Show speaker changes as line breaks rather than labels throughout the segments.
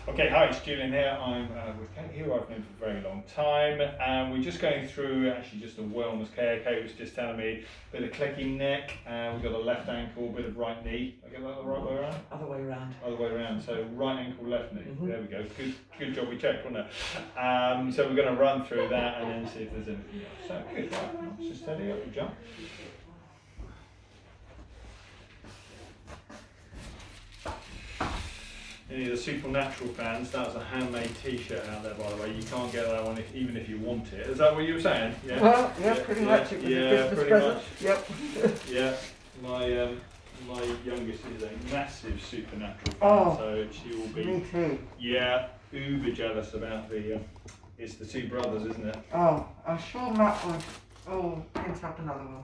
Okay, hi, it's Julien here. I'm with Kate, who I've known for a very long time, and we're just going through actually just a wellness care. Kate was just telling me a bit of clicking neck, we've got a left ankle, a bit of right knee. I get that the right way around?
Other way around.
Other way around, so right ankle, left knee.
Mm-hmm.
There we go. Good job we checked, wasn't it? So we're going to run through that and then see if there's anything else. So good, right, let's just steady up and jump. Any of the Supernatural fans, that's a handmade t-shirt out there, by the way. You can't get that one even if you want it. Is that what you were saying? Yeah.
Well, yeah, pretty much. It was a Christmas present. Yep.
Yeah. My youngest is a massive Supernatural fan, so she will be.
Me too.
Yeah, uber jealous about the. It's the two brothers, isn't it?
Oh, I'm sure Matt would. Oh, print up another one.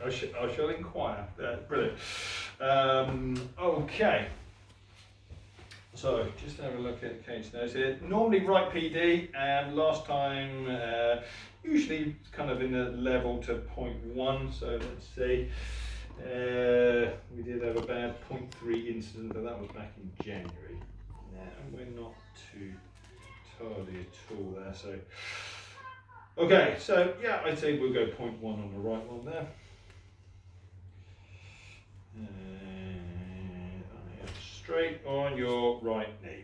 I shall inquire. Brilliant. Okay. So just have a look at Kate's notes here. Normally right PD, and last time usually kind of in the level to 0.1. So let's see. We did have a bad 0.3 incident, but that was back in January. And we're not too tardy at all there. So okay, so yeah, I'd say we'll go 0.1 on the right one there. Straight on your right knee.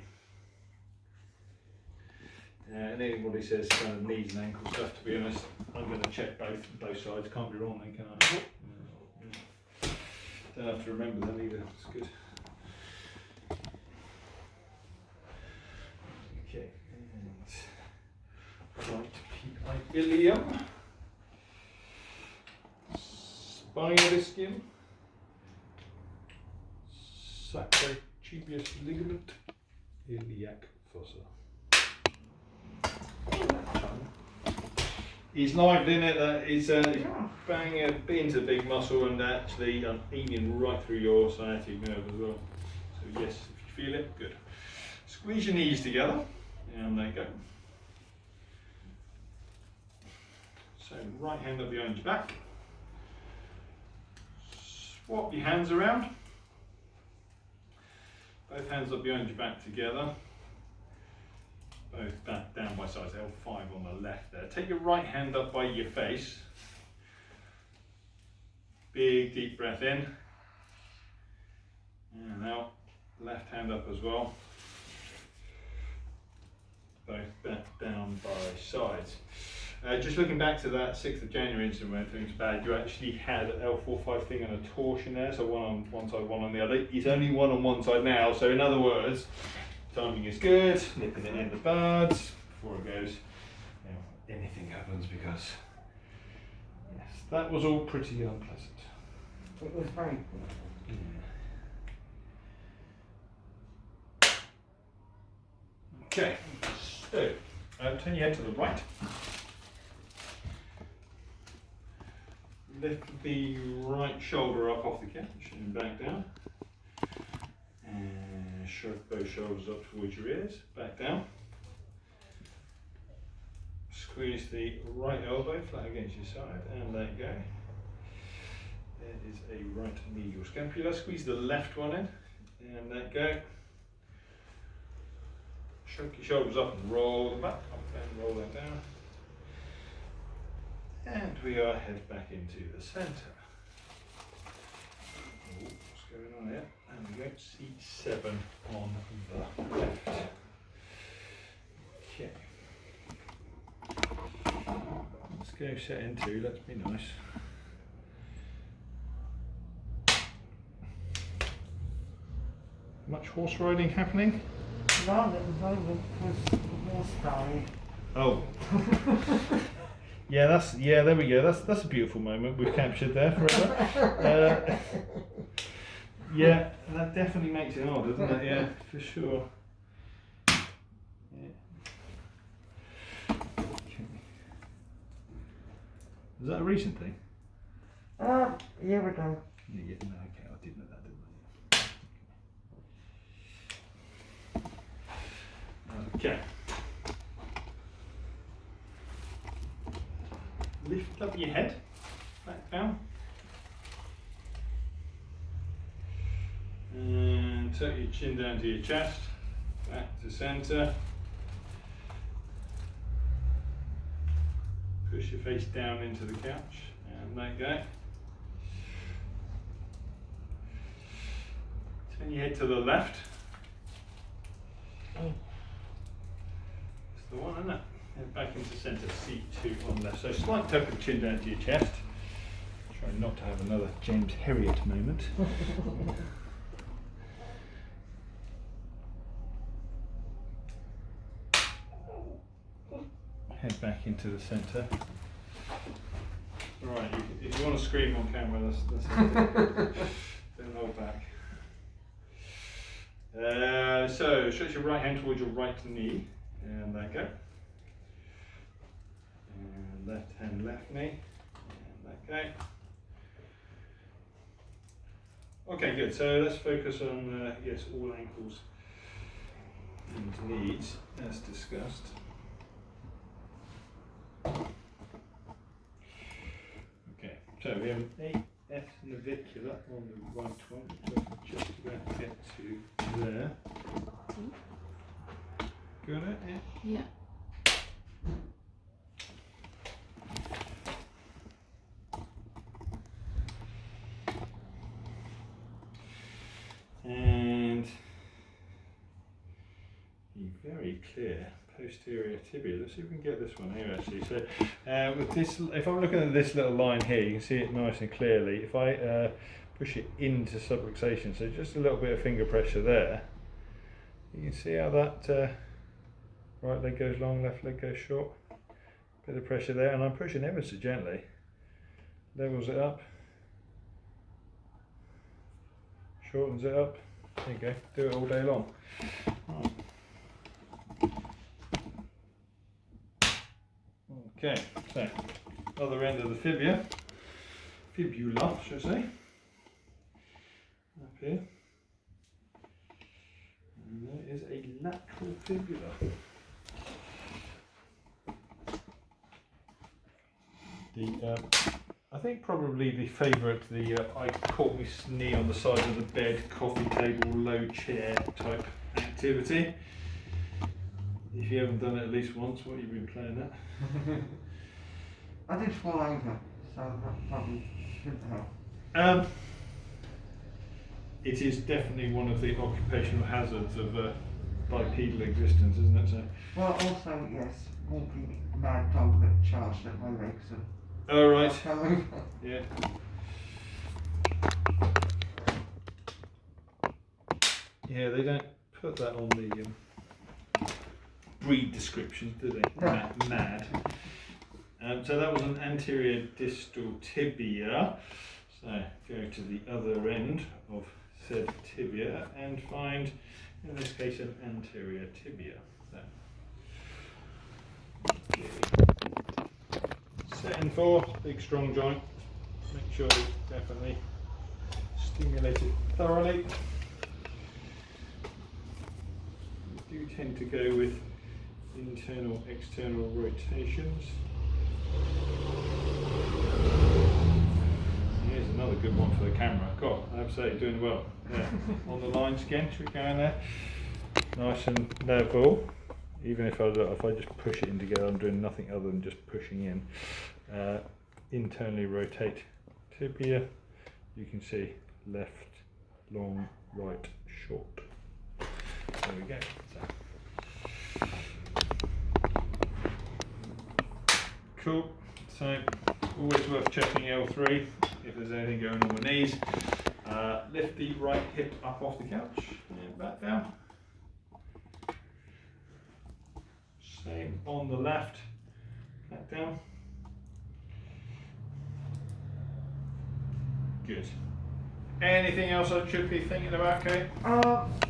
And anybody says kind of knees and ankle stuff, to be honest, I'm going to check both sides. Can't be wrong then, can I? Don't have to remember them either. It's good. Okay. And right ilium, spinal ischium, sacrotibius ligament, iliac fossa. He's lived in it. He's being a big muscle and actually eating right through your sciatic nerve as well. So yes, if you feel it, good. Squeeze your knees together, and there you go. So right hand up behind your back. Swap your hands around. Both hands up behind your back together. Both back down by sides, L5 on the left there. Take your right hand up by your face. Big deep breath in. And out. Left hand up as well. Both back down by sides. Just looking back to that 6th of January incident when things were bad, you actually had an L4-5 thing and a torsion there, so one on one side, one on the other. It's only one on one side now, so in other words, timing is good, nipping it in the bud before it goes, anything happens, because yes, that was all pretty unpleasant.
It was very good.
Yeah. Okay, so turn your head to the right. Lift the right shoulder up off the couch and back down. And shrug both shoulders up towards your ears, back down. Squeeze the right elbow flat against your side and let go. There is a right medial scapula. Squeeze the left one in and let go. Shrug your shoulders up and roll them back, up and roll that down. And we are head back into the centre. Oh, what's going on here? And we go C7 on the left. Okay. Let's go set into, let's be nice. Much horse riding happening?
No, there was only horse riding.
Oh. Yeah, there we go. That's a beautiful moment we've captured there forever. Yeah, that definitely makes it hard, doesn't it? Yeah, for sure. Yeah. Okay. Is that a recent thing?
A year ago.
Yeah, no, okay, I didn't know that, didn't I? Okay. Lift up your head, back down. And tuck your chin down to your chest, back to centre. Push your face down into the couch, and let go. Turn your head to the left. That's the one, isn't it? And back into centre, C2 on left. So slight tuck of chin down to your chest. Try not to have another James Herriot moment. Head back into the centre. Right, if you want to scream on camera, that's it. Don't hold back. So stretch your right hand towards your right knee, and let go. And left hand, left knee, and let go. Okay, good. So let's focus on yes, all ankles and knees as discussed. Okay, so we have an AF navicular on the right one, which I'm just about to get to there. Got it?
Yeah.
And be very clear posterior tibia. Let's see if we can get this one here actually. So with this, if I'm looking at this little line here, you can see it nice and clearly. If I push it into subluxation, so just a little bit of finger pressure there, you can see how that right leg goes long, left leg goes short. Bit of pressure there, and I'm pushing ever so gently. Levels it up. Shortens it up. There you go. Do it all day long. Right. Okay, so other end of the fibula, should I say, up here. And there is a lateral fibula. I think probably the favourite, I caught my knee on the side of the bed, coffee table, low chair type activity. If you haven't done it at least once, what have you been playing at?
I did fall over, so that probably shouldn't help.
It is definitely one of the occupational hazards of bipedal existence, isn't it? So.
Well, also, yes, walking mad dog that charged at my legs and
oh, right.
fell over.
Yeah. Yeah, they don't put that on the breed descriptions, do they?
No.
Mad. So that was an anterior distal tibia. So go to the other end of said tibia and find, in this case, an anterior tibia. So, setting for big strong joint. Make sure it's definitely stimulated thoroughly. We do tend to go with internal, external rotations. Here's another good one for the camera. God, I have to say, you're doing well. Yeah. On the line skin, should we go in there? Nice and level. Even if I just push it in together, I'm doing nothing other than just pushing in. Internally rotate tibia. You can see left, long, right, short. There we go. So. Cool. So always worth checking L3 if there's anything going on with knees. Lift the right hip up off the couch and back down. Same on the left, back down. Good. Anything else I should be thinking about, Kate?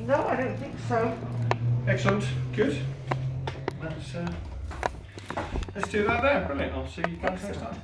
No, I don't think so.
Excellent. Good. Let's do that then. Brilliant. I'll see you guys next time.